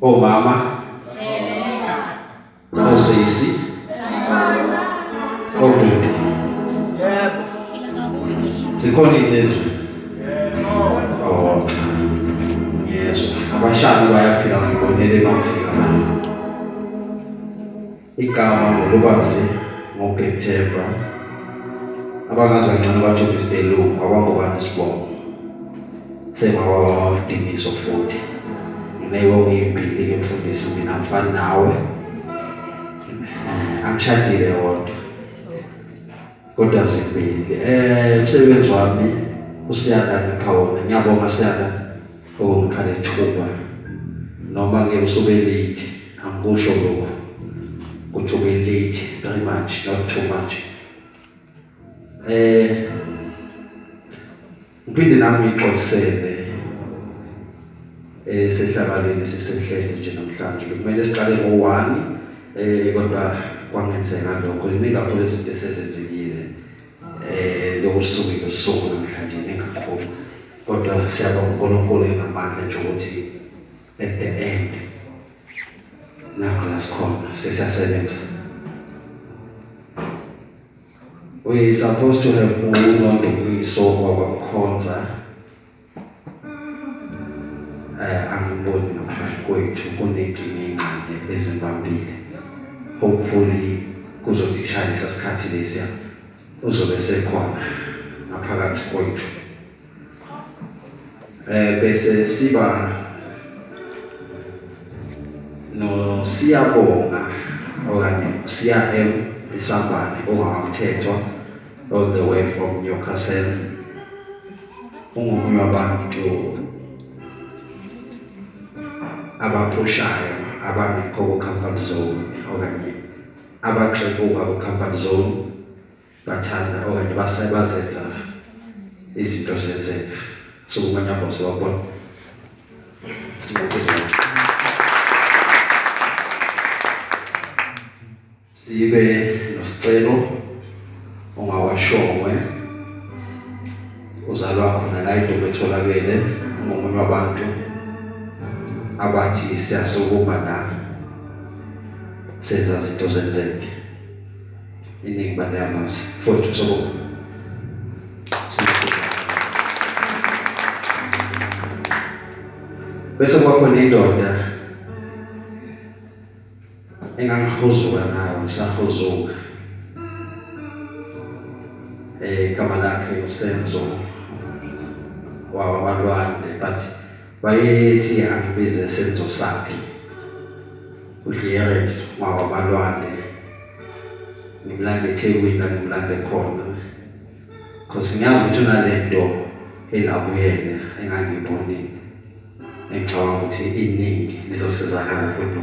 omama, osisi, obhuti. Zikhona insizwa. Oh, yezwa. Abashana bayaphila ngibonele bafika la. Igama ngolubazi ngokuthemba. Abangazi kancane bathi uMr. Lu akwangobani isibongo. Semawa Diniso futhi. Nginewe uyimpili ke mfundisi mina mfana nawe. Angishadile wodwa. Kodwa zimbili. Umsebenzi wami usiyanda ngikhawona. Ngiyabonga siyanda ukukhala ethuba. Noma ke usuke late angikusho lokho. Kuthi ube late very much, not too much. Ngipinde nami ngixoxisele sehlabaleni sisehlele nje namhlanje. Kumele siqale ngo-1 kodwa kwangenzeka lokho. Ningakhulu izinto esezenzekile lokusuku losuku namhlanje ningakhulu. Kodwa siyabonga uNkulunkulu enamandla nje ukuthi at the end nakho lasikhona sesiyasebenza. We supposed to have uNondo Kuyisoka kwakukhonza angiboni ngaphandle kwethu kunenkinga encane ezimbambile. Hopefully kuzothi kushaya lesikhathi lesiya uzobe sekhona ngaphakathi kwethu. Bese siba no siyabonga okanye siya isambane ongamthethwa all the way from Newcastle. Ungomunye wabantu abaphushayo abangekho ku-comfort zone okanye abaxebuka ku-comfort zone bathanda okanye basebenza izinto zenzeka. So kumanya boss wabona sibe nosicelo ongawashongwe uzalwa khona la idobe etholakele ngomunye wabantu abathi siyasukuma la senza izinto zenzeke. Iningi baneyamazi futhi sobo bese kwakhona indoda engangihuzuka nayo ngisahuzuka. Igama lakhe uSenzo wawamalwande but bayethi angibize Senzo Sakhe uhliyeret wawamalwande ngimlande eThekwini ngimlande khona because ngiyazi ukuthi unalento elakuyena engangibonile. Ngicabanga ukuthi iningi lizosizakala futhi.